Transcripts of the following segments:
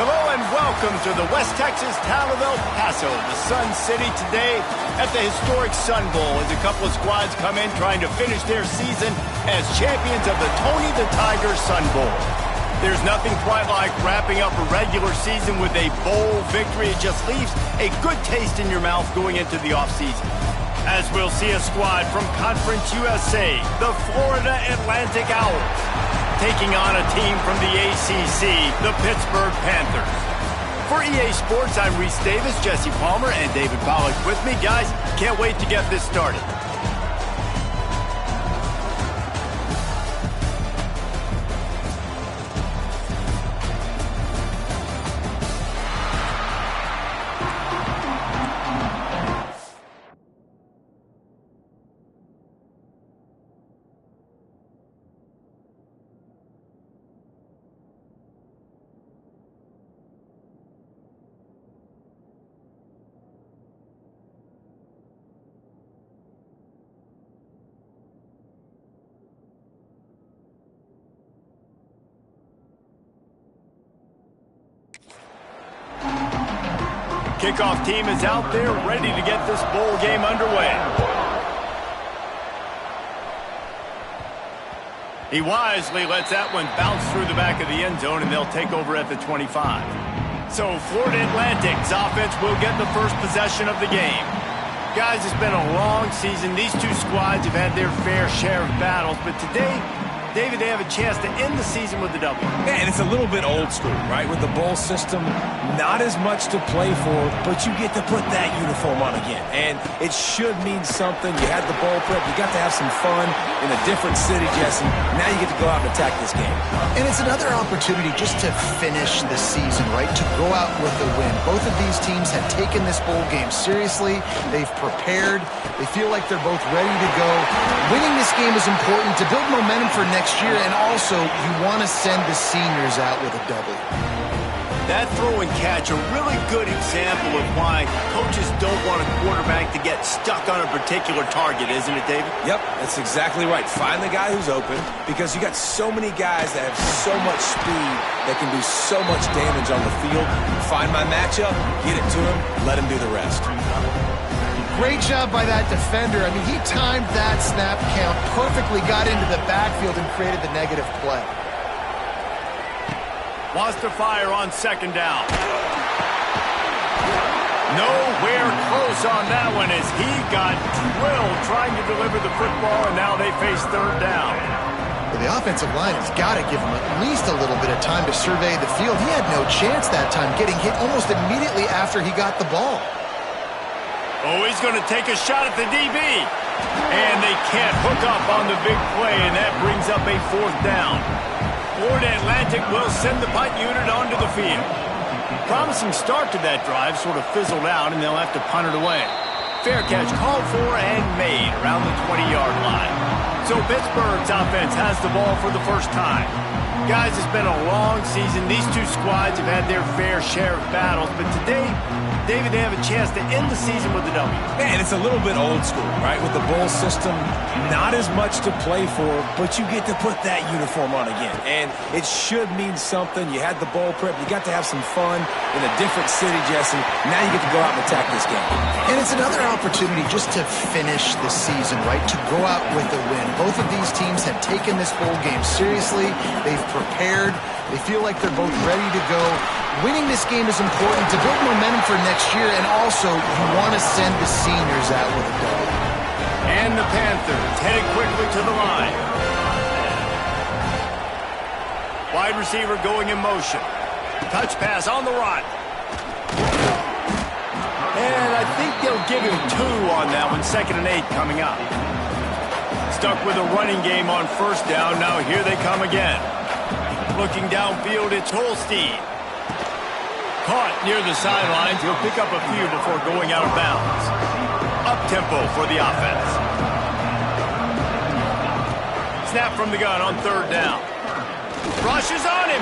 Hello and welcome to the West Texas town of El Paso, the Sun City, today at the historic Sun Bowl as a couple of squads come in trying to finish their season as champions of the Tony the Tiger Sun Bowl. There's nothing quite like wrapping up a regular season with a bowl victory. It just leaves a good taste in your mouth going into the offseason. As we'll see a squad from Conference USA, the Florida Atlantic Owls, taking on a team from the ACC, the Pittsburgh Panthers. For EA Sports, I'm Reese Davis, Jesse Palmer, and David Pollack with me. Guys, can't wait to get this started. Kickoff team is out there ready to get this bowl game underway. He wisely lets that one bounce through the back of the end zone, and they'll take over at the 25. So Florida Atlantic's offense will get the first possession of the game. Guys, it's been a long season. These two squads have had their fair share of battles, but today, David, they have a chance to end the season with a W. Yeah, and it's a little bit old school, right? With the bowl system, not as much to play for, but you get to put that uniform on again. And it should mean something. You had the bowl prep. You got to have some fun in a different city, Jesse. Now you get to go out and attack this game. And it's another opportunity just to finish the season, right? To go out with a win. Both of these teams have taken this bowl game seriously. They've prepared. They feel like they're both ready to go. Winning this game is important to build momentum for next year, and also you want to send the seniors out with a W. That throw and catch, a really good example of why coaches don't want a quarterback to get stuck on a particular target, isn't it, David? Yep, that's exactly right. Find the guy who's open, because you got so many guys that have so much speed that can do so much damage on the field. Find my matchup, get it to him, let him do the rest. Great job by that defender. I mean, he timed that snap count perfectly, got into the backfield and created the negative play. Wants to fire on second down. Nowhere close on that one as he got drilled trying to deliver the football, and now they face third down. Well, the offensive line has got to give him at least a little bit of time to survey the field. He had no chance that time, getting hit almost immediately after he got the ball. Oh, he's going to take a shot at the DB. And they can't hook up on the big play, and that brings up a fourth down. Florida Atlantic will send the punt unit onto the field. Promising start to that drive, sort of fizzled out, and they'll have to punt it away. Fair catch called for and made around the 20-yard line. So Pittsburgh's offense has the ball for the first time. Guys, it's been a long season. These two squads have had their fair share of battles, but today, David, they have a chance to end the season with a W. Man, it's a little bit old school, right? With the bowl system, not as much to play for, but you get to put that uniform on again. And it should mean something. You had the bowl prep. You got to have some fun in a different city, Jesse. Now you get to go out and attack this game. And it's another opportunity just to finish the season, right? To go out with a win. Both of these teams have taken this bowl game seriously. They've prepared. They feel like they're both ready to go. Winning this game is important to build momentum for next year, and also you want to send the seniors out with a W. And the Panthers headed quickly to the line. Wide receiver going in motion. Touch pass on the run. And I think they'll give him 2 on that one. 2nd and 8 coming up. stuck with a running game on first down. Now here they come again. Looking downfield, it's Holstein. Caught near the sidelines. He'll pick up a few before going out of bounds. Up-tempo for the offense. Snap from the gun on third down. Rushes on him.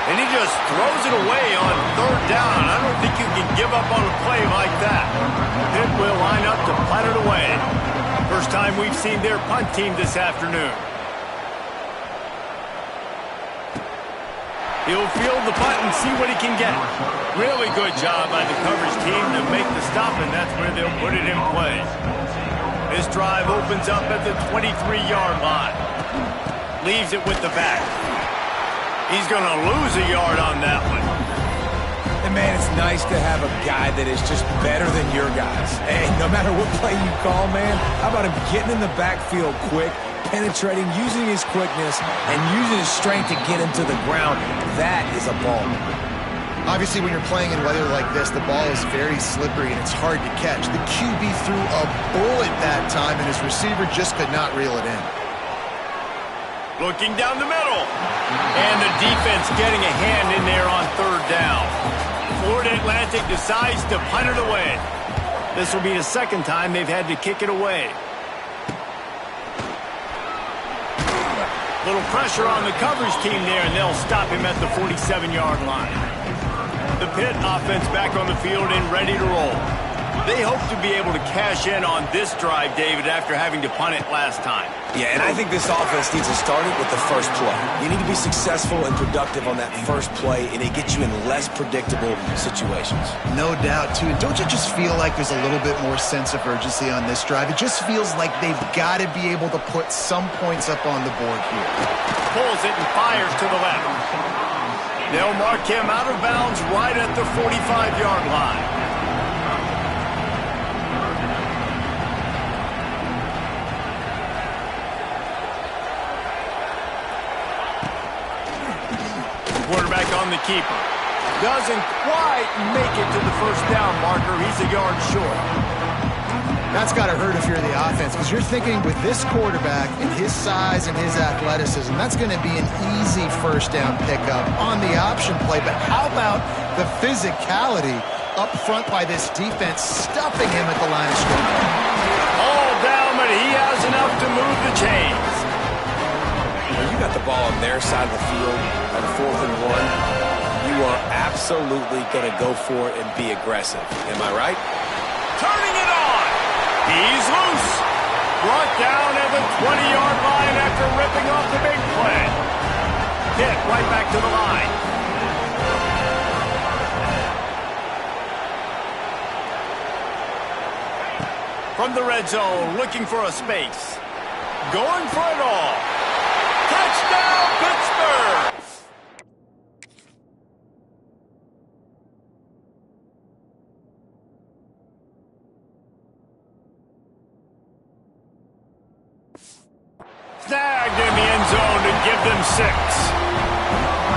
And he just throws it away on third down. I don't think you can give up on a play like that. Pitt will line up to punt it away. First time we've seen their punt team this afternoon. He'll field the punt and see what he can get. Really good job by the coverage team to make the stop, and that's where they'll put it in play. This drive opens up at the 23-yard line. Leaves it with the back. He's going to lose a yard on that one. And, man, it's nice to have a guy that is just better than your guys. Hey, no matter what play you call, man, how about him getting in the backfield quick, penetrating, using his quickness, and using his strength to get him to the ground. That is a ball. Obviously, when you're playing in weather like this, the ball is very slippery and it's hard to catch. The QB threw a bullet that time, and his receiver just could not reel it in. Looking down the middle. And the defense getting a hand in there on third down. Florida Atlantic decides to punt it away. This will be the second time they've had to kick it away. Little pressure on the coverage team there, and they'll stop him at the 47-yard line. The Pitt offense back on the field and ready to roll. They hope to be able to cash in on this drive, David, after having to punt it last time. Yeah, and I think this offense needs to start it with the first play. You need to be successful and productive on that first play, and it gets you in less predictable situations. No doubt, too. And don't you just feel like there's a little bit more sense of urgency on this drive? It just feels like they've got to be able to put some points up on the board here. Pulls it and fires to the left. They'll mark him out of bounds right at the 45-yard line. Quarterback on the keeper. Doesn't quite make it to the first down marker. He's a yard short. That's got to hurt if you're the offense, because you're thinking with this quarterback and his size and his athleticism, that's going to be an easy first down pickup on the option play. But how about the physicality up front by this defense, stuffing him at the line of scrimmage? All down, but he has enough to move the chains. You got the ball on their side of the field on 4th and 1. You are absolutely going to go for it and be aggressive. Am I right? Turning it on. He's loose. Brought down at the 20-yard line after ripping off the big play. Hit right back to the line. From the red zone, looking for a space. Going for it all. Touchdown, Pittsburgh! Snagged in the end zone to give them 6.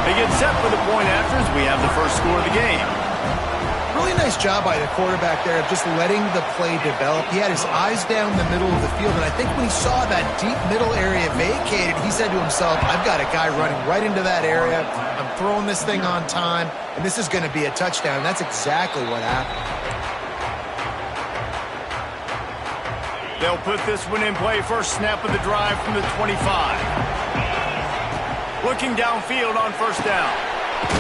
They get set for the point after as we have the first score of the game. Really nice job by the quarterback there of just letting the play develop. He had his eyes down the middle of the field, and I think when he saw that deep middle area vacated, he said to himself, I've got a guy running right into that area. I'm throwing this thing on time, and this is going to be a touchdown. That's exactly what happened. They'll put this one in play. First snap of the drive from the 25. Looking downfield on first down.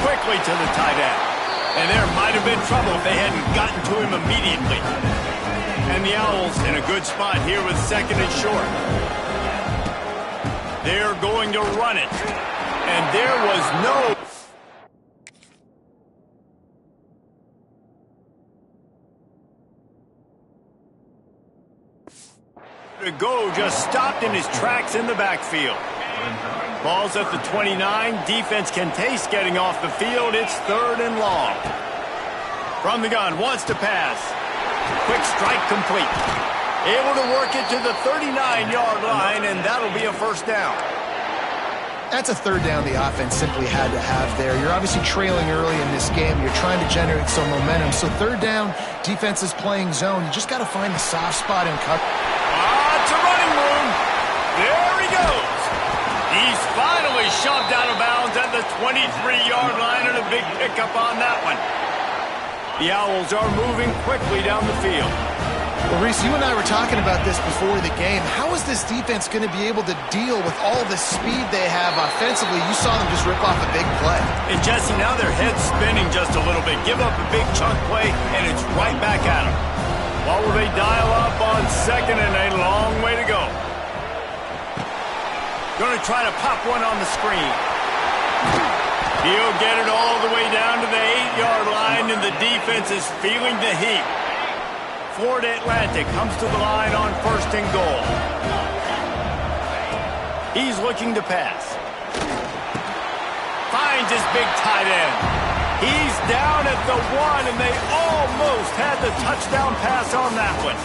Quickly to the tight end. And there might have been trouble if they hadn't gotten to him immediately. And the Owls in a good spot here with second and short. They're going to run it. And there was no... to go, just stopped in his tracks in the backfield. Ball's at the 29. Defense can taste getting off the field. It's 3rd and long. From the gun, wants to pass. Quick strike complete. Able to work it to the 39-yard line, and that'll be a first down. That's a third down the offense simply had to have there. You're obviously trailing early in this game. You're trying to generate some momentum. So third down, defense is playing zone. You just got to find the soft spot and cut. It's a running room. the 23-yard line and a big pickup on that one. The Owls are moving quickly down the field. Well, Reese, you and I were talking about this before the game. How is this defense going to be able to deal with all the speed they have offensively? You saw them just rip off a big play. And Jesse, now their head's spinning just a little bit. Give up a big chunk play, and it's right back at them. What will they dial up on second and a long way to go? Going to try to pop one on the screen. He'll get it all the way down to the 8-yard line, and the defense is feeling the heat. Florida Atlantic comes to the line on 1st and goal. He's looking to pass. Finds his big tight end. He's down at the 1, and they almost had the touchdown pass on that one.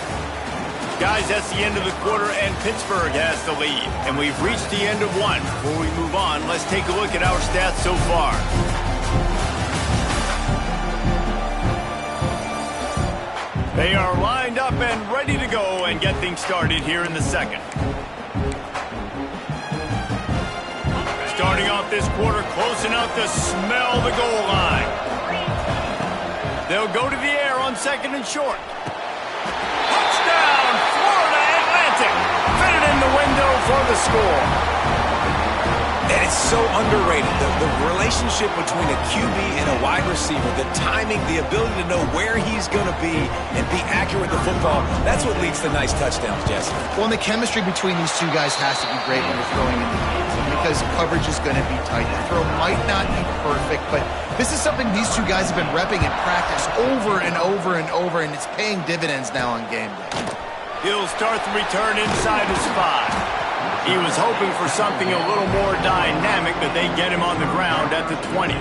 Guys, that's the end of the quarter, and Pittsburgh has the lead. And we've reached the end of one. Before we move on, let's take a look at our stats so far. They are lined up and ready to go and get things started here in the second. Starting off this quarter close enough to smell the goal line. They'll go to the air on 2nd and short. Touchdown, Florida Atlantic. Fitted in the window for the score. And it's so underrated. The relationship between a QB and a wide receiver, the timing, the ability to know where he's going to be and be accurate with the football, that's what leads to nice touchdowns, Jesse. Well, and the chemistry between these two guys has to be great when you're throwing in the games because coverage is going to be tight. The throw might not be perfect, but this is something these two guys have been repping in practice over and over and over, and it's paying dividends now on game day. He'll start the return inside his 5. He was hoping for something a little more dynamic, but they get him on the ground at the 20.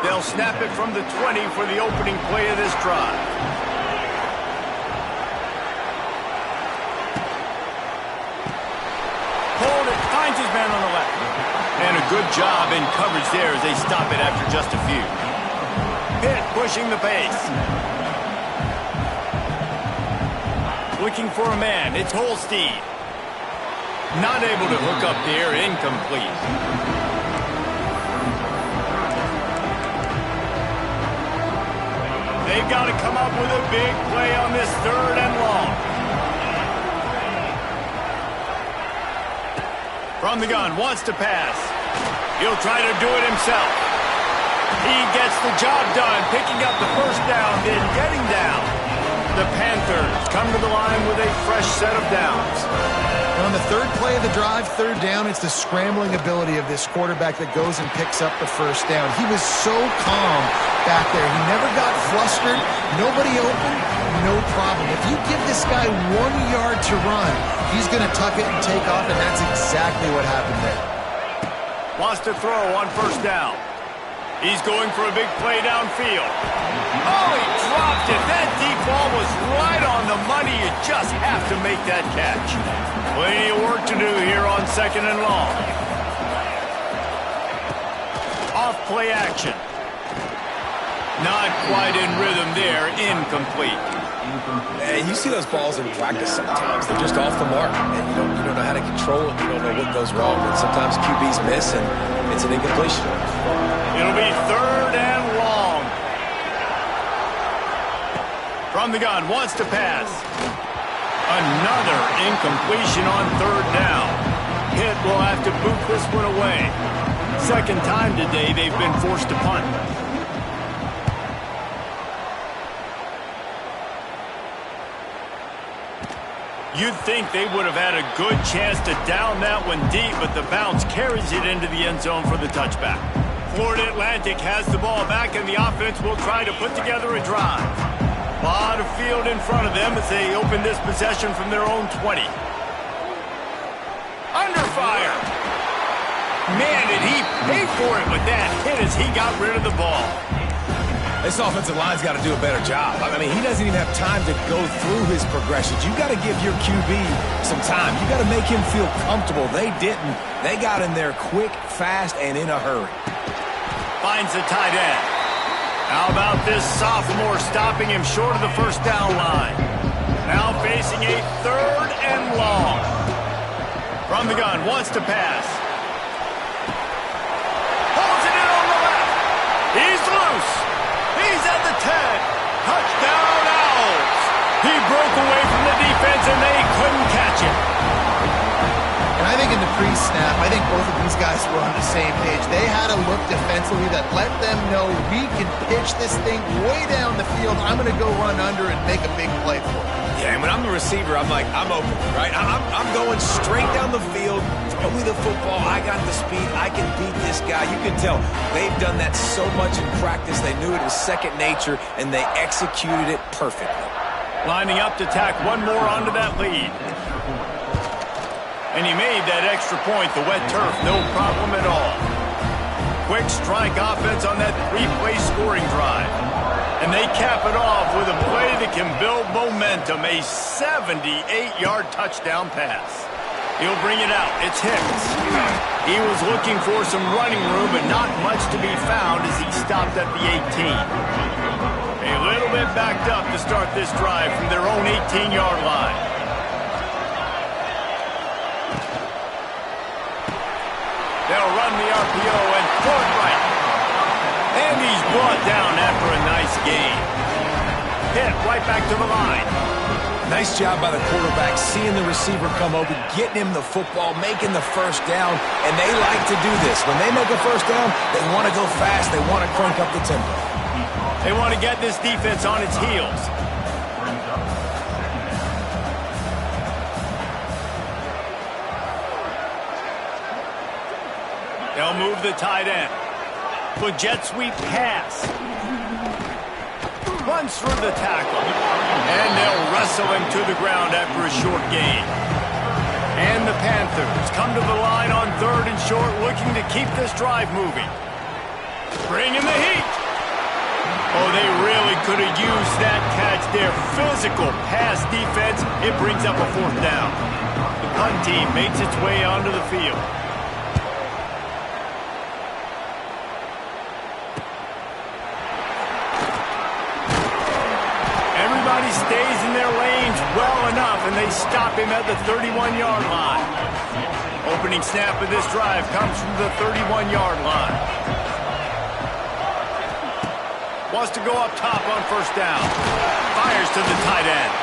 They'll snap it from the 20 for the opening play of this drive. Hold it, finds his man on the left. And a good job in coverage there as they stop it after just a few. Pitt pushing the pace. Looking for a man, it's Holstein. Not able to hook up there, incomplete. They've got to come up with a big play on this 3rd and long. From the gun, wants to pass. He'll try to do it himself. He gets the job done, picking up the 1st down, then getting down. The Panthers come to the line with a fresh set of downs. On the 3rd play of the drive, 3rd down, it's the scrambling ability of this quarterback that goes and picks up the 1st down. He was so calm back there. He never got flustered. Nobody open, no problem. If you give this guy 1 yard to run, he's going to tuck it and take off, and that's exactly what happened there. Wants to throw on 1st down. He's going for a big play downfield. Oh, he dropped it. That deep ball was right on the money. You just have to make that catch. Plenty of work to do here on 2nd and long. Off play action. Not quite in rhythm there. Incomplete. And you see those balls in practice sometimes. They're just off the mark. And you don't know how to control it. You don't know what goes wrong. And sometimes QBs miss, and it's an incompletion. It'll be 3rd and long. From the gun, wants to pass. Another incompletion on 3rd down. Pitt will have to boot this one away. 2nd time today they've been forced to punt. You'd think they would have had a good chance to down that one deep, but the bounce carries it into the end zone for the touchback. Florida Atlantic has the ball back, and the offense will try to put together a drive. A lot of field in front of them as they open this possession from their own 20. Under fire. Man, did he pay for it with that hit as he got rid of the ball. This offensive line's got to do a better job. I mean, he doesn't even have time to go through his progressions. You got to give your QB some time. You got to make him feel comfortable. They didn't. They got in there quick, fast, and in a hurry. Finds the tight end. How about this sophomore stopping him short of the 1st down line? Now facing a 3rd and long. From the gun, wants to pass. at the 10. Touchdown, Owls. He broke away from the defense, and they couldn't catch him. And I think in the pre-snap, I think both of these guys were on the same page. They had a look defensively that let them know we can pitch this thing way down the field. I'm going to go run under and make a big play for it. Yeah, and when I'm the receiver, I'm like, I'm open, right? I'm going straight down the field. Throw me the football. I got the speed. I can beat this guy. You can tell they've done that so much in practice. They knew it was second nature, and they executed it perfectly. Lining up to tack one more onto that lead. And he made that extra point, the wet turf, no problem at all. Quick strike offense on that three-play scoring drive. And they cap it off with a play that can build momentum, a 78-yard touchdown pass. He'll bring it out. It's Hicks. He was looking for some running room, but not much to be found as he stopped at the 18. A little bit backed up to start this drive from their own 18-yard line. They'll run the RPO and throw it right. And he's brought down after a nice gain. Hit right back to the line. Nice job by the quarterback, seeing the receiver come open, getting him the football, making the first down, and they like to do this. When they make a first down, they want to go fast. They want to crank up the tempo. They want to get this defense on its heels. They'll move the tight end. With jet sweep pass. Runs through the tackle. And they'll wrestle him to the ground after a short gain. And the Panthers come to the line on 3rd and short, looking to keep this drive moving. Bring in the heat. Oh, they really could have used that catch there. Physical pass defense. It brings up a 4th down. The punt team makes its way onto the field. Everybody stays in their lanes well enough, and they stop him at the 31-yard line. Opening snap of this drive comes from the 31-yard line. Wants to go up top on 1st down. Fires to the tight end.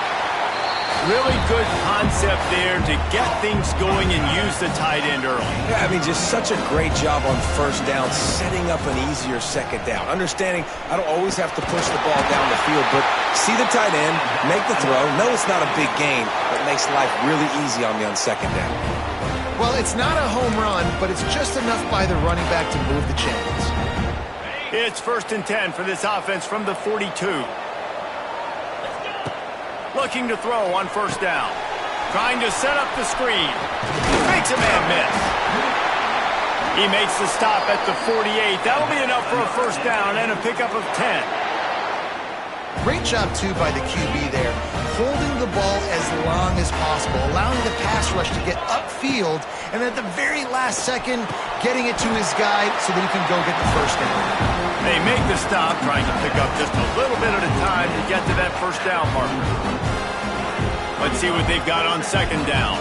Really good concept there to get things going and use the tight end early. Yeah, I mean, just such a great job on 1st down, setting up an easier 2nd down. Understanding I don't always have to push the ball down the field, but see the tight end, make the throw. No, it's not a big gain, but it makes life really easy on me on 2nd down. Well, it's not a home run, but it's just enough by the running back to move the chains. It's 1st and 10 for this offense from the 42. Looking to throw on 1st down. Trying to set up the screen. Makes a man miss. He makes the stop at the 48. That'll be enough for a 1st down and a pickup of 10. Great job, too, by the QB there. Holding the ball as long as possible, allowing the pass rush to get upfield, and at the very last second, getting it to his guy so that he can go get the 1st down. They make the stop, trying to pick up just a little bit at a time to get to that 1st down marker. Let's see what they've got on 2nd down.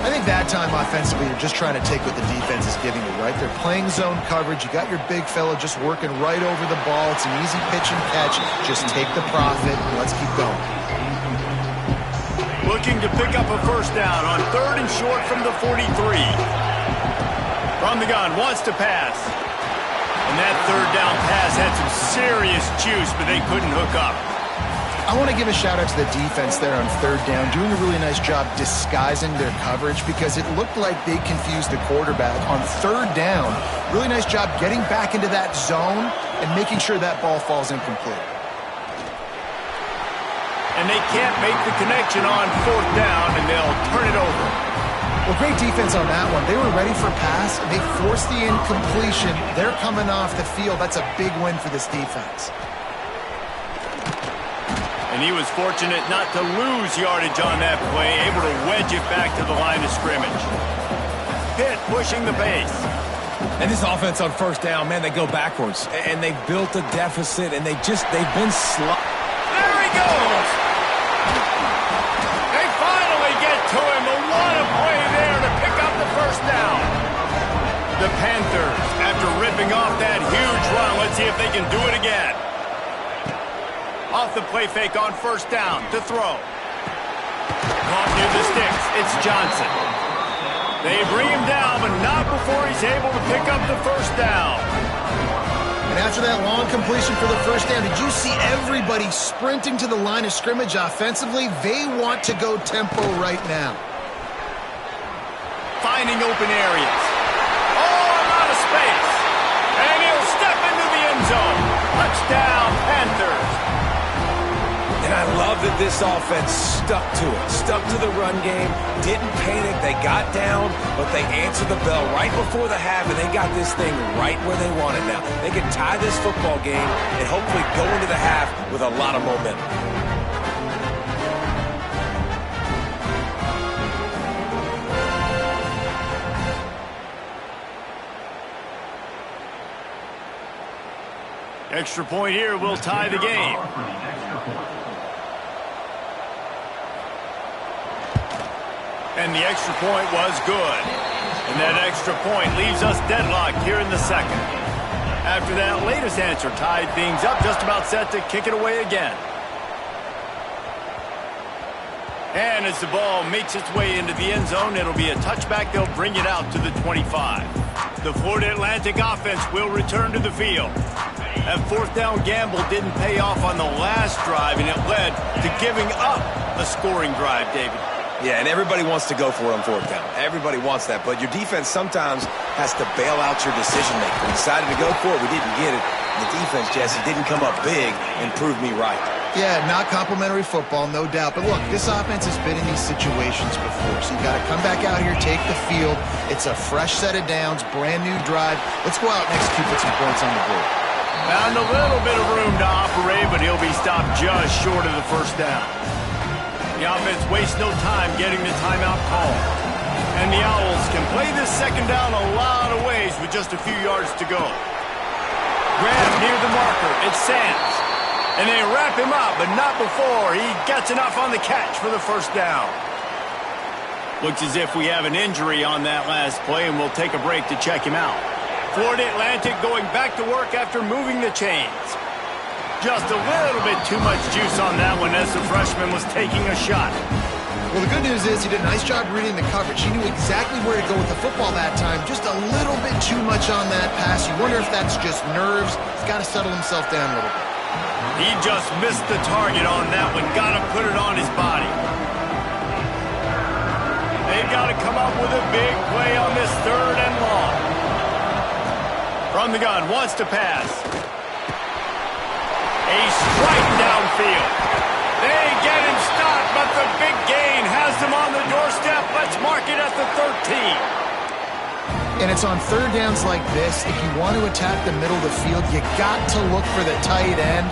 I think that time offensively, you're just trying to take what the defense is giving you, right? They're playing zone coverage. You got your big fella just working right over the ball. It's an easy pitch and catch. Just take the profit and let's keep going. Looking to pick up a 1st down on 3rd and short from the 43. From the gun, wants to pass. And that 3rd down pass had some serious juice, but they couldn't hook up. I want to give a shout out to the defense there on 3rd down, doing a really nice job disguising their coverage because it looked like they confused the quarterback on 3rd down. Really nice job getting back into that zone and making sure that ball falls incomplete. And they can't make the connection on 4th down, and they'll turn it over. Well, great defense on that one. They were ready for pass, and they forced the incompletion. They're coming off the field. That's a big win for this defense. And he was fortunate not to lose yardage on that play, able to wedge it back to the line of scrimmage. Pitt pushing the pace. And this offense on 1st down, man, they go backwards. And they built a deficit, and they've been slow. There he goes! They finally get to him. What a play there to pick up the 1st down. The Panthers, after ripping off that huge run, let's see if they can do it again. Off the play fake on first down to throw. Caught near the sticks. It's Johnson. They bring him down, but not before he's able to pick up the first down. And after that long completion for the first down, did you see everybody sprinting to the line of scrimmage offensively? They want to go tempo right now. Finding open areas. Oh, a lot of space. And he'll step into the end zone. Touchdown, Panthers. And I love that this offense stuck to it, stuck to the run game, didn't panic. They got down, but they answered the bell right before the half, and they got this thing right where they want it now. They can tie this football game and hopefully go into the half with a lot of momentum. Extra point here will tie the game. And the extra point was good. And that extra point leaves us deadlocked here in the second. After that latest answer tied things up, just about set to kick it away again. And as the ball makes its way into the end zone, it'll be a touchback. They'll bring it out to the 25. The Florida Atlantic offense will return to the field. That fourth down gamble didn't pay off on the last drive, and it led to giving up a scoring drive, David. Yeah, and everybody wants to go for it on fourth down. Everybody wants that, but your defense sometimes has to bail out your decision-making. We decided to go for it. We didn't get it. The defense, Jesse, didn't come up big and prove me right. Yeah, not complimentary football, no doubt. But look, this offense has been in these situations before, so you got to come back out here, take the field. It's a fresh set of downs, brand new drive. Let's go out and execute with some points on the board. Found a little bit of room to operate, but he'll be stopped just short of the first down. The offense wastes no time getting the timeout call. And the Owls can play this second down a lot of ways with just a few yards to go. Grab near the marker. It's Sands. And they wrap him up, but not before he gets enough on the catch for the first down. Looks as if we have an injury on that last play, and we'll take a break to check him out. Florida Atlantic going back to work after moving the chains. Just a little bit too much juice on that one as the freshman was taking a shot. Well, the good news is he did a nice job reading the coverage. He knew exactly where to go with the football that time. Just a little bit too much on that pass. You wonder if that's just nerves. He's got to settle himself down a little bit. He just missed the target on that one. Got to put it on his body. They've got to come up with a big play on this third and long. From the gun, wants to pass. A strike downfield. They get him stopped, but the big gain has them on the doorstep. Let's mark it at the 13. And it's on third downs like this. If you want to attack the middle of the field, you got to look for the tight end.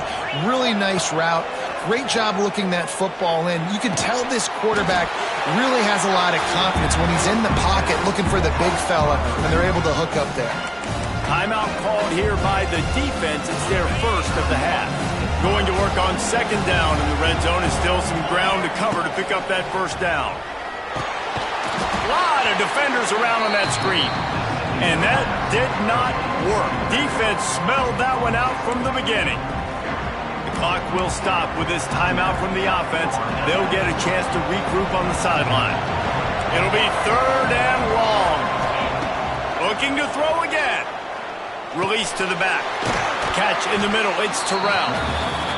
Really nice route. Great job looking that football in. You can tell this quarterback really has a lot of confidence when he's in the pocket looking for the big fella, and they're able to hook up there. Timeout called here by the defense. It's their first of the half. Going to work on second down in the red zone. Is still some ground to cover to pick up that first down. A lot of defenders around on that screen. And that did not work. Defense smelled that one out from the beginning. The clock will stop with this timeout from the offense. They'll get a chance to regroup on the sideline. It'll be third and long. Looking to throw again. Release to the back. Catch in the middle. It's Terrell.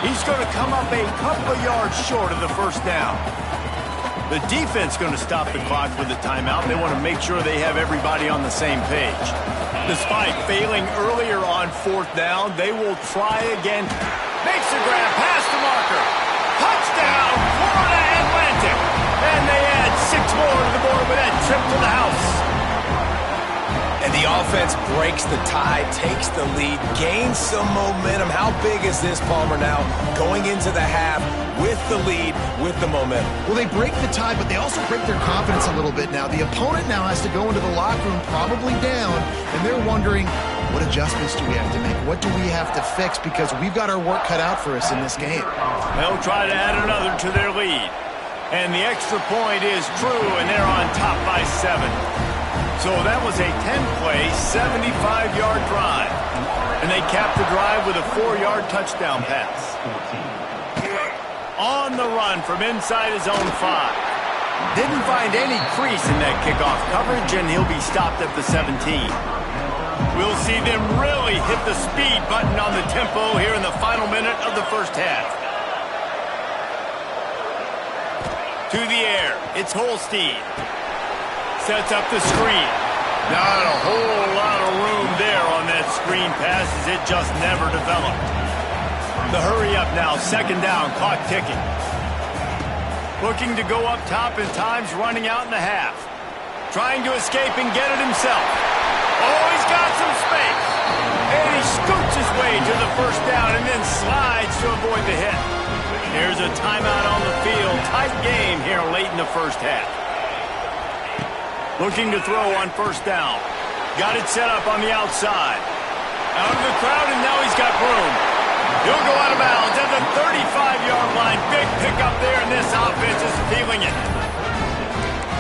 He's going to come up a couple of yards short of the first down. The defense going to stop the clock with the timeout. They want to make sure they have everybody on the same page. Despite failing earlier on fourth down, they will try again. Makes the grab past the marker. Touchdown, Florida Atlantic. And they add 6 more to the board with that trip to the house. And the offense breaks the tie, takes the lead, gains some momentum. How big is this, Palmer, now going into the half with the lead, with the momentum? Well, they break the tie, but they also break their confidence a little bit now. The opponent now has to go into the locker room probably down, and they're wondering, what adjustments do we have to make? What do we have to fix? Because we've got our work cut out for us in this game. They'll try to add another to their lead. And the extra point is true, and they're on top by 7. So that was a 10-play, 75-yard drive. And they capped the drive with a 4-yard touchdown pass. On the run from inside his own 5. Didn't find any crease in that kickoff coverage, and he'll be stopped at the 17. We'll see them really hit the speed button on the tempo here in the final minute of the first half. To the air, it's Holstein. Sets up the screen. Not a whole lot of room there on that screen pass, as it just never developed. The hurry up now, second down, clock ticking. Looking to go up top, and time's running out in the half. Trying to escape and get it himself. Oh, he's got some space. And he scoots his way to the first down and then slides to avoid the hit. There's a timeout on the field. Tight game here late in the first half. Looking to throw on first down. Got it set up on the outside. Out of the crowd, and now he's got room. He'll go out of bounds at the 35-yard line. Big pickup there, and this offense is feeling it.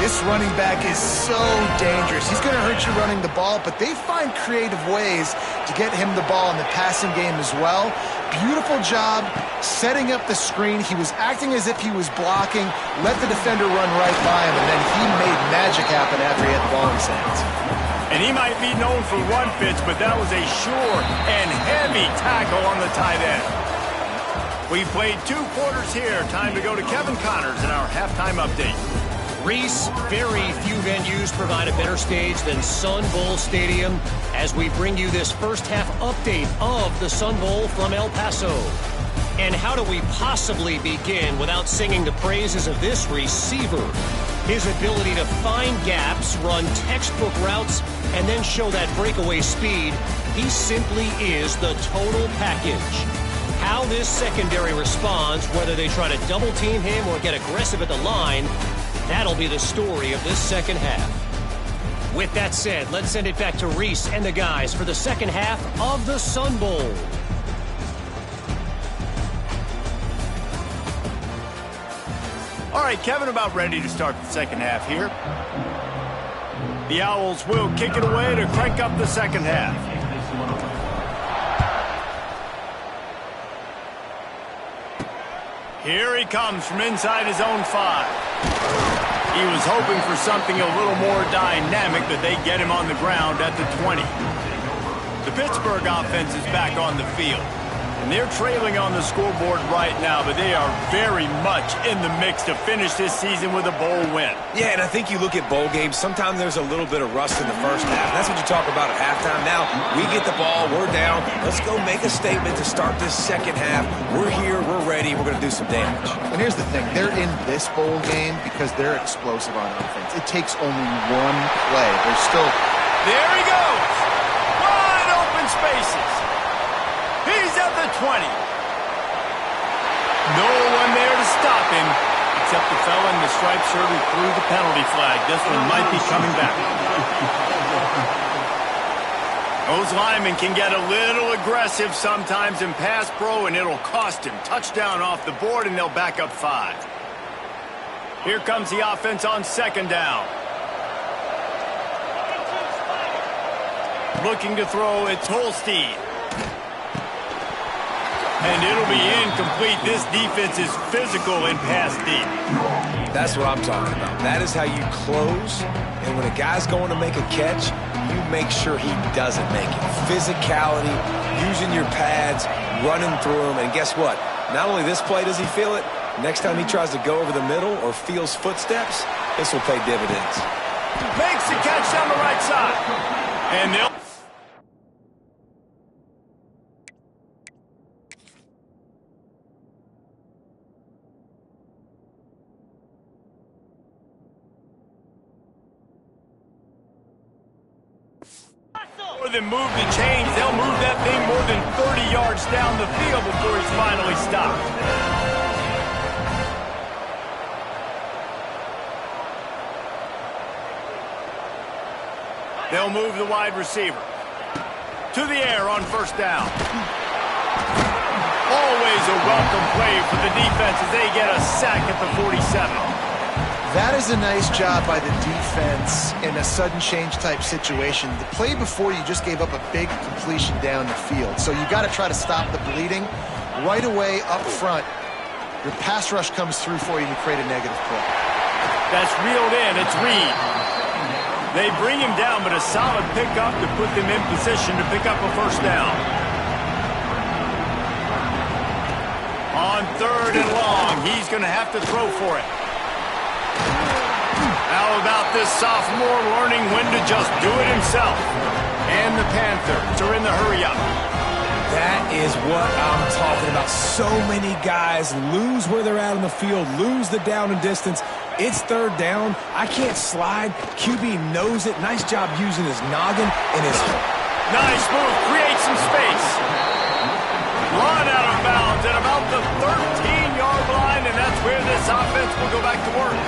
This running back is so dangerous. He's going to hurt you running the ball, but they find creative ways to get him the ball in the passing game as well. Beautiful job setting up the screen. He was acting as if he was blocking, let the defender run right by him, and then he made magic happen after he had the ball in his hands. And he might be known for run fits, but that was a sure and heavy tackle on the tight end. We've played 2 quarters here. Time to go to Kevin Connors in our halftime update. Reese, very few venues provide a better stage than Sun Bowl Stadium as we bring you this first half update of the Sun Bowl from El Paso. And how do we possibly begin without singing the praises of this receiver? His ability to find gaps, run textbook routes, and then show that breakaway speed, he simply is the total package. How this secondary responds, whether they try to double team him or get aggressive at the line, that'll be the story of this second half. With that said, let's send it back to Reese and the guys for the second half of the Sun Bowl. All right, Kevin, about ready to start the second half here. The Owls will kick it away to crank up the second half. Here he comes from inside his own 5. He was hoping for something a little more dynamic, but they get him on the ground at the 20. The Pittsburgh offense is back on the field. And they're trailing on the scoreboard right now, but they are very much in the mix to finish this season with a bowl win. Yeah, and I think you look at bowl games, sometimes there's a little bit of rust in the first half. That's what you talk about at halftime. Now, we get the ball, we're down. Let's go make a statement to start this second half. We're here, we're ready, we're going to do some damage. And here's the thing. They're in this bowl game because they're explosive on offense. It takes only one play. They're still... There he goes! Wide open spaces. He's at the 20. No one there to stop him, except the fella in the striped shirt who threw the penalty flag. This one might be coming back. Those linemen can get a little aggressive sometimes in pass pro, and it'll cost him. Touchdown off the board, and they'll back up 5. Here comes the offense on second down. Looking to throw, it's Holstein. And it'll be incomplete. This defense is physical and pass deep. That's what I'm talking about. That is how you close. And when a guy's going to make a catch, you make sure he doesn't make it. Physicality, using your pads, running through them. And guess what? Not only this play does he feel it, next time he tries to go over the middle or feels footsteps, this will pay dividends. Makes the catch down the right side. And they'll... More than move the chains, they'll move that thing more than 30 yards down the field before he's finally stopped. They'll move the wide receiver. To the air on first down. Always a welcome play for the defense as they get a sack at the 47. That is a nice job by the defense in a sudden change type situation. The play before, you just gave up a big completion down the field. So you got to try to stop the bleeding right away up front. Your pass rush comes through for you and you create a negative play. That's reeled in. It's Reed. They bring him down, but a solid pickup to put them in position to pick up a first down. On 3rd and long, he's going to have to throw for it. How about this sophomore learning when to just do it himself? And the Panthers are in the hurry-up. That is what I'm talking about. So many guys lose where they're at on the field, lose the down and distance. It's 3rd down. I can't slide. QB knows it. Nice job using his noggin and his... Nice move. Create some space. Run out of bounds at about the 13-yard line, and that's where this offense will go back to work.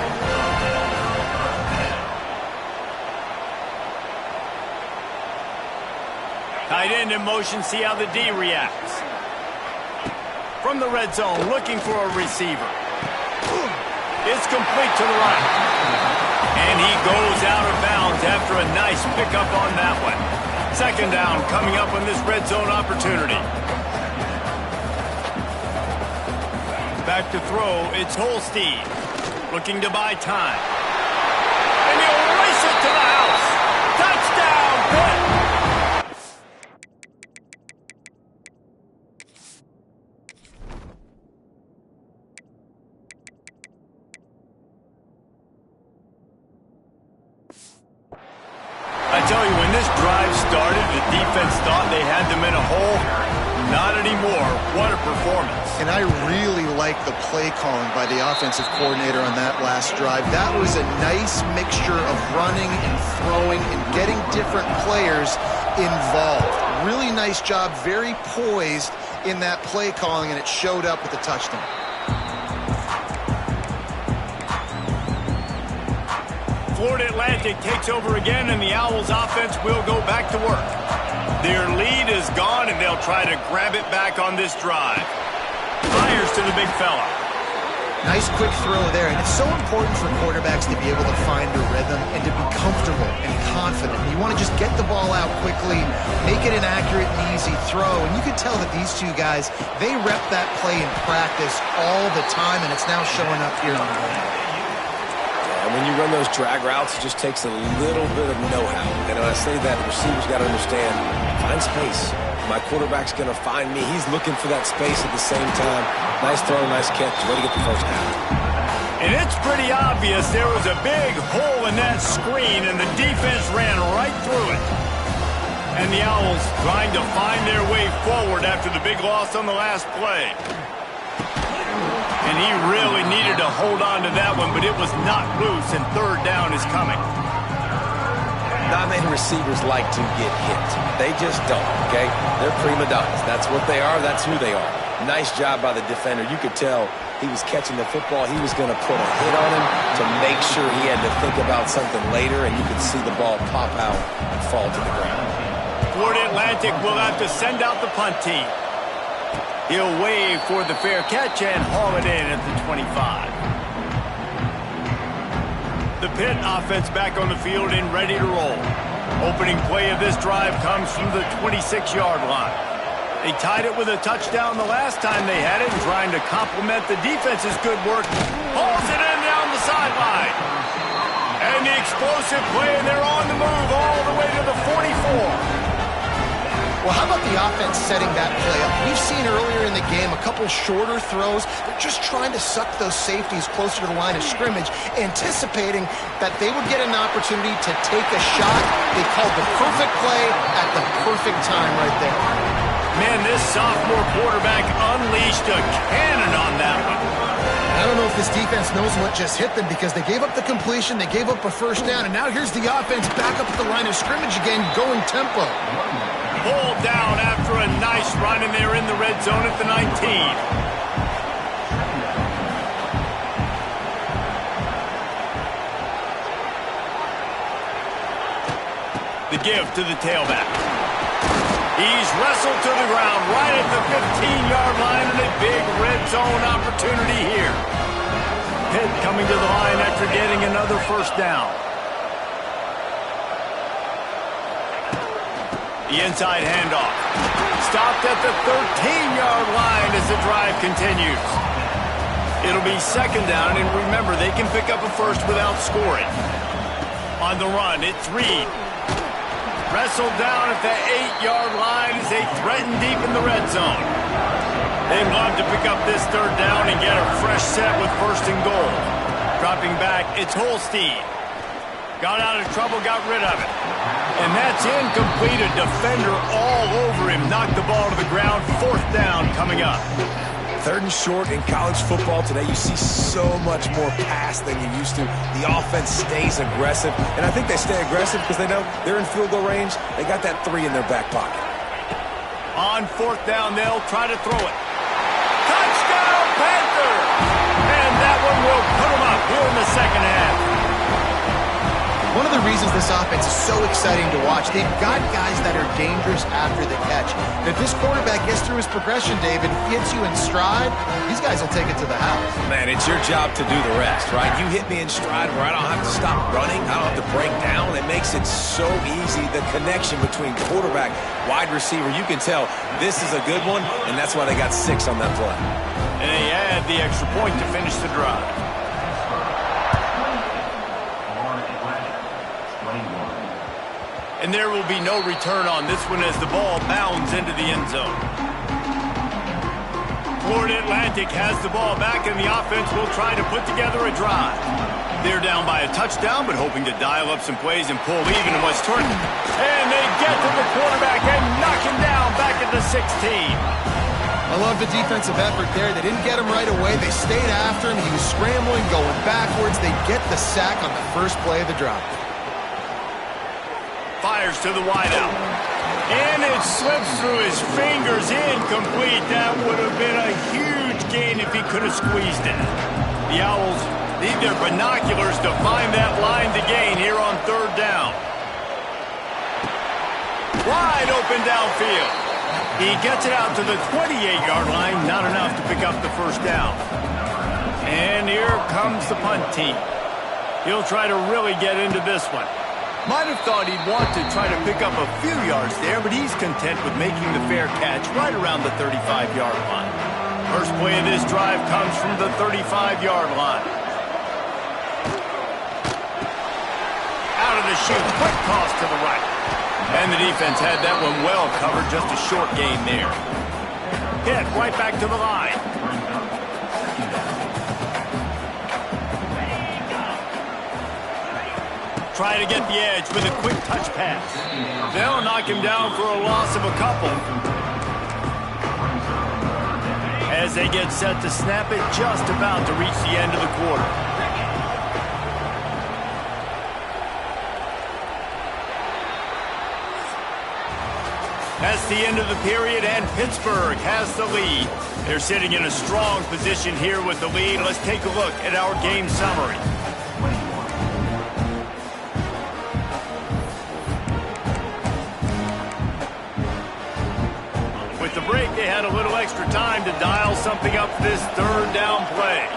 Tight end in motion, see how the D reacts. From the red zone, looking for a receiver. It's complete to the right. And he goes out of bounds after a nice pickup on that one. 2nd down coming up on this red zone opportunity. Back to throw, it's Holstein. Looking to buy time. And he'll race it to the house. Touchdown, Pitt! I tell you, when this drive started, the defense thought they had them in a hole. Not anymore. What a performance. And I really like the play calling by the offensive coordinator on that last drive. That was a nice mixture of running and throwing and getting different players involved. Really nice job, very poised in that play calling, and it showed up with a touchdown. Florida Atlantic takes over again, and the Owls offense will go back to work. Their lead is gone, and they'll try to grab it back on this drive. Fires to the big fella. Nice quick throw there, and it's so important for quarterbacks to be able to find a rhythm and to be comfortable and confident. You want to just get the ball out quickly, make it an accurate and easy throw, and you can tell that these two guys, they rep that play in practice all the time, and it's now showing up here on the field. When you run those drag routes, it just takes a little bit of know-how. And when I say that, the receiver's got to understand, find space. My quarterback's going to find me. He's looking for that space at the same time. Nice throw, nice catch. Way to get the first down. And it's pretty obvious there was a big hole in that screen, and the defense ran right through it. And the Owls trying to find their way forward after the big loss on the last play. And he really needed to hold on to that one, but it was not loose, and 3rd down is coming. Not many receivers like to get hit. They just don't, okay? They're prima donnas. That's what they are. That's who they are. Nice job by the defender. You could tell he was catching the football. He was going to put a hit on him to make sure he had to think about something later, and you could see the ball pop out and fall to the ground. Florida Atlantic will have to send out the punt team. He'll wave for the fair catch and haul it in at the 25. The Pitt offense back on the field and ready to roll. Opening play of this drive comes from the 26-yard line. They tied it with a touchdown the last time they had it, and trying to complement the defense's good work, hauls it in down the sideline. And the explosive play, and they're on the move all the way to the 44. Well, how about the offense setting that play up? We've seen earlier in the game a couple shorter throws. They're just trying to suck those safeties closer to the line of scrimmage, anticipating that they would get an opportunity to take a shot. They called the perfect play at the perfect time right there. Man, this sophomore quarterback unleashed a cannon on that one. I don't know if this defense knows what just hit them, because they gave up the completion, they gave up a first down, and now here's the offense back up at the line of scrimmage again, going tempo. Pulled down after a nice run, and they're in the red zone at the 19. The give to the tailback. He's wrestled to the ground right at the 15-yard line, and a big red zone opportunity here. Pitt coming to the line after getting another first down. The inside handoff. Stopped at the 13-yard line as the drive continues. It'll be second down, and remember, they can pick up a first without scoring. On the run, it's Reed. Wrestled down at the 8-yard line as they threaten deep in the red zone. They'd love to pick up this third down and get a fresh set with first and goal. Dropping back, it's Holstein. Got out of trouble, got rid of it. And that's incomplete. A defender all over him. Knocked the ball to the ground. Fourth down coming up. Third and short in college football today, you see so much more pass than you used to. The offense stays aggressive, and I think they stay aggressive because they know they're in field goal range. They got that 3 in their back pocket. On fourth down, they'll try to throw it. Touchdown, Panthers! And that one will put them up here in the second half. One of the reasons this offense is so exciting to watch, they've got guys that are dangerous after the catch. And if this quarterback gets through his progression, David, hits you in stride, these guys will take it to the house. Man, it's your job to do the rest, right? You hit me in stride where I don't have to stop running. I don't have to break down. It makes it so easy. The connection between quarterback, wide receiver, you can tell this is a good one, and that's why they got 6 on that play. And they add the extra point to finish the drive. And there will be no return on this one as the ball bounds into the end zone. Florida Atlantic has the ball back, and the offense will try to put together a drive. They're down by a touchdown, but hoping to dial up some plays and pull even in West Turner. And they get to the quarterback and knock him down back at the 16. I love the defensive effort there. They didn't get him right away. They stayed after him. He was scrambling, going backwards. They get the sack on the first play of the drive. Fires to the wideout. And it slips through his fingers. Incomplete. That would have been a huge gain if he could have squeezed it. The Owls need their binoculars to find that line to gain here on third down. Wide open downfield. He gets it out to the 28-yard line. Not enough to pick up the first down. And here comes the punt team. He'll try to really get into this one. Might have thought he'd want to try to pick up a few yards there, but he's content with making the fair catch right around the 35-yard line. First play of this drive comes from the 35-yard line. Out of the chute, quick toss to the right. And the defense had that one well covered, just a short gain there. Hit right back to the line. Try to get the edge with a quick touch pass. They'll knock him down for a loss of a couple. As they get set to snap it, just about to reach the end of the quarter. That's the end of the period, and Pittsburgh has the lead. They're sitting in a strong position here with the lead. Let's take a look at our game summary. With the break, they had a little extra time to dial something up this third down play.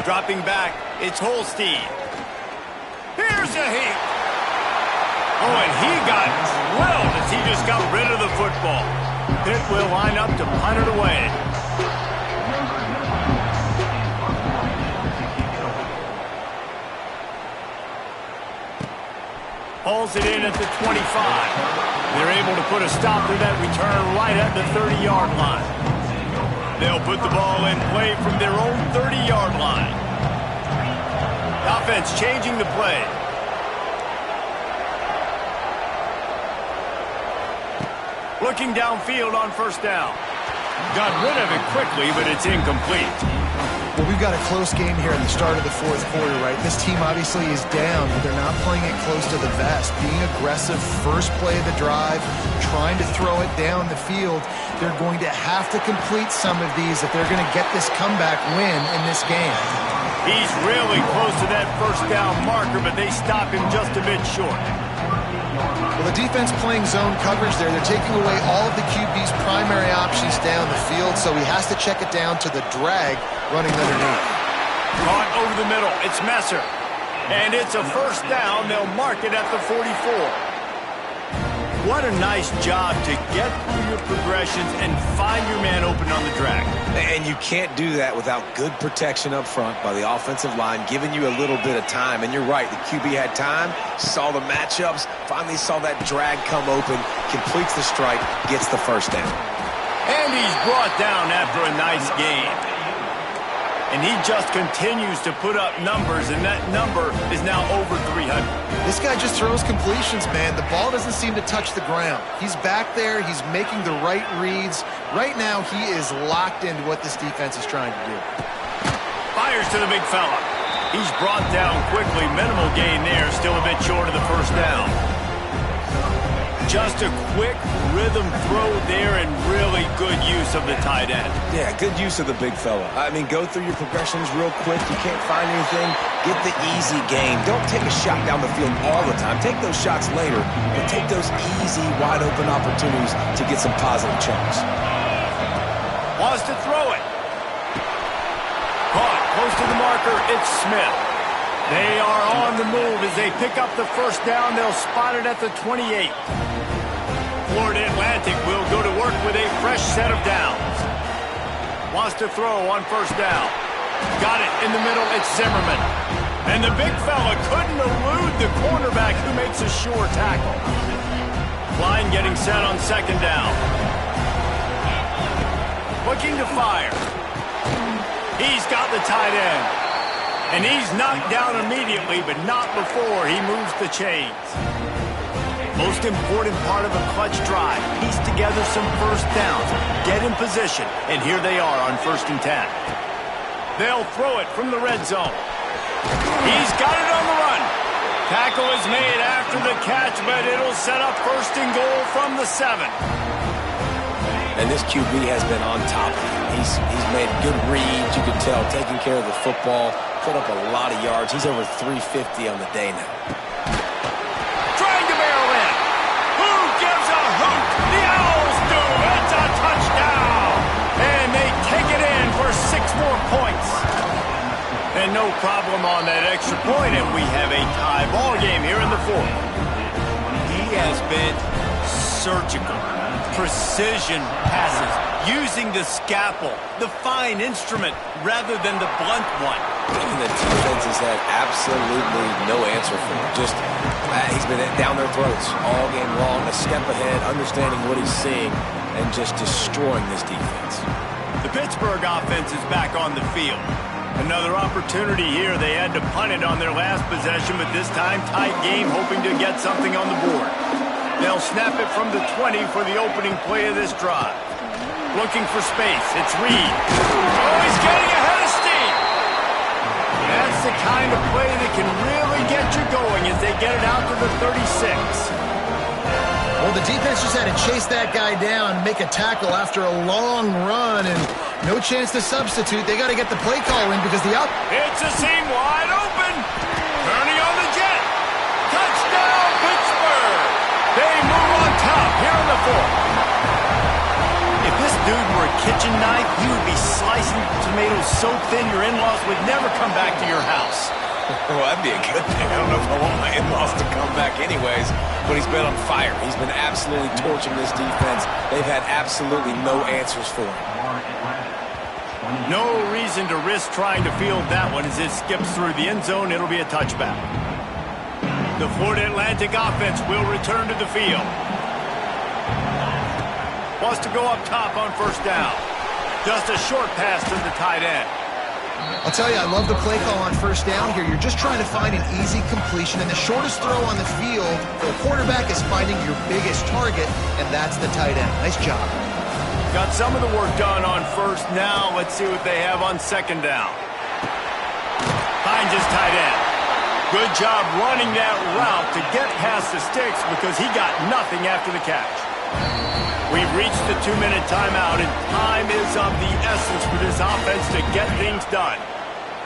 Dropping back, it's Holstein. Here's a hit. Oh, and he got drilled as he just got rid of the football. Pitt will line up to punt it away. Pulls it in at the 25. They're able to put a stop to that return right at the 30-yard line. They'll put the ball in play from their own 30-yard line. Offense changing the play. Looking downfield on first down. Got rid of it quickly, but it's incomplete. Well, we've got a close game here in the start of the fourth quarter, right? This team obviously is down, but they're not playing it close to the vest. Being aggressive, first play of the drive, trying to throw it down the field. They're going to have to complete some of these if they're going to get this comeback win in this game. He's really close to that first down marker, but they stop him just a bit short. Well, the defense playing zone coverage there. They're taking away all of the QB's primary options down the field, so he has to check it down to the drag running underneath. Caught over the middle. It's Messer. And it's a first down. They'll mark it at the 44. What a nice job to get through your progressions and find your man open on the drag. And you can't do that without good protection up front by the offensive line, giving you a little bit of time. And you're right, the QB had time, saw the matchups, finally saw that drag come open, completes the strike, gets the first down. And he's brought down after a nice game. And he just continues to put up numbers, and that number is now over 300. This guy just throws completions, man. The ball doesn't seem to touch the ground. He's back there. He's making the right reads. Right now, he is locked into what this defense is trying to do. Fires to the big fella. He's brought down quickly. Minimal gain there. Still a bit short of the first down. Just a quick rhythm throw there and really good use of the tight end. Yeah, good use of the big fella. I mean, go through your progressions real quick. You can't find anything. Get the easy gain. Don't take a shot down the field all the time. Take those shots later, but take those easy, wide-open opportunities to get some positive chunks. Wants to throw it. Caught close to the marker. It's Smith. They are on the move as they pick up the first down. They'll spot it at the 28. Florida Atlantic will go to work with a fresh set of downs. Wants to throw on first down. Got it in the middle. It's Zimmerman. And the big fella couldn't elude the cornerback who makes a sure tackle. Line getting set on second down. Looking to fire. He's got the tight end. And he's knocked down immediately, but not before he moves the chains. Most important part of a clutch drive, piece together some first downs, get in position, and here they are on 1st and 10. They'll throw it from the red zone. He's got it on the run. Tackle is made after the catch, but it'll set up 1st and goal from the 7. And this QB has been on top of it. He's made good reads, you can tell, taking care of the football, put up a lot of yards. He's over 350 on the day now. Trying to barrel in. Who gives a hoot? The Owls do. It's a touchdown. And they take it in for 6 more points. And no problem on that extra point, and we have a tie ball game here in the 4th. He has been surgical. Precision passes, using the scalpel, the fine instrument, rather than the blunt one. And the defense has had absolutely no answer for him. Just, he's been down their throats all game long, a step ahead, understanding what he's seeing, and just destroying this defense. The Pittsburgh offense is back on the field. Another opportunity here. They had to punt it on their last possession, but this time tight game, hoping to get something on the board. They'll snap it from the 20 for the opening play of this drive. Looking for space. It's Reed. Oh, he's getting ahead of steam. That's the kind of play that can really get you going as they get it out to the 36. Well, the defense just had to chase that guy down, make a tackle after a long run, and no chance to substitute. They got to get the play call in because the It's a seam wide open. Turning on the jet. Touchdown, Pittsburgh. They move on top here in the 4th. If this dude were a kitchen knife, he would be slicing tomatoes so thin your in-laws would never come back to your house. Well, that'd be a good thing. I don't know if I want my in-laws to come back anyways, but he's been on fire. He's been absolutely torching this defense. They've had absolutely no answers for him. No reason to risk trying to field that one as it skips through the end zone. It'll be a touchback. The Florida Atlantic offense will return to the field. Wants to go up top on first down. Just a short pass to the tight end. I'll tell you, I love the play call on first down here. You're just trying to find an easy completion, and the shortest throw on the field for a quarterback is finding your biggest target, and that's the tight end. Nice job. Got some of the work done on first. Now let's see what they have on second down. Finds his tight end. Good job running that route to get past the sticks because he got nothing after the catch. We've reached the 2-minute timeout, and time is of the essence for this offense to get things done.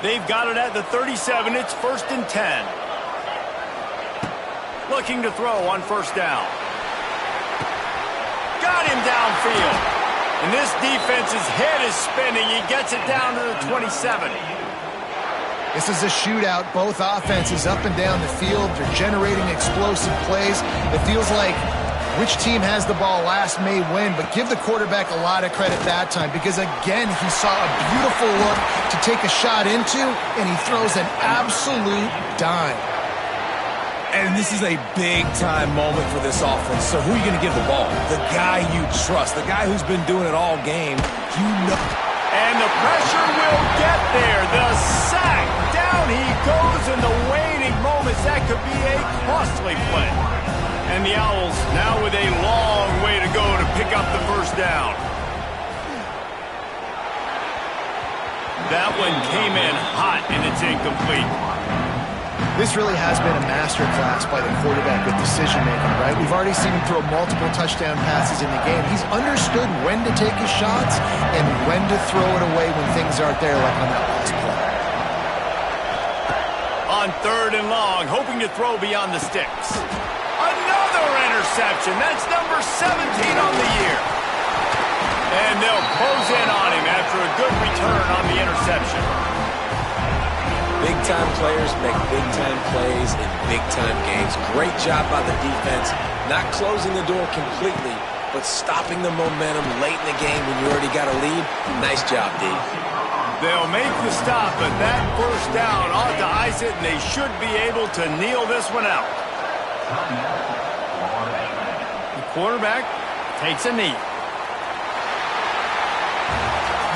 They've got it at the 37. It's 1st and 10. Looking to throw on first down. Got him downfield. And this defense's head is spinning. He gets it down to the 27. This is a shootout. Both offenses up and down the field. They're generating explosive plays. It feels like Which team has the ball last may win, but give the quarterback a lot of credit that time because, again, he saw a beautiful look to take a shot into, and he throws an absolute dime. And this is a big-time moment for this offense. So who are you going to give the ball? The guy you trust, the guy who's been doing it all game. You know. And the pressure will get there. The sack. Down he goes in the waning moments. That could be a costly play. And the Owls now with a long way to go to pick up the first down. That one came in hot, and it's incomplete. This really has been a masterclass by the quarterback with decision-making, right? We've already seen him throw multiple touchdown passes in the game. He's understood when to take his shots and when to throw it away when things aren't there, like on that last play. On 3rd and long, hoping to throw beyond the sticks. Another interception. That's number 17 on the year. And they'll close in on him after a good return on the interception. Big-time players make big-time plays in big-time games. Great job by the defense, not closing the door completely, but stopping the momentum late in the game when you already got a lead. Nice job, D. They'll make the stop, but that first down ought to ice it, and they should be able to kneel this one out. The quarterback takes a knee.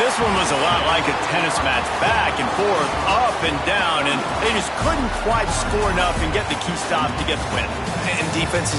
This one was a lot like a tennis match, back and forth, up and down, and they just couldn't quite score enough and get the key stop to get the win. And defenses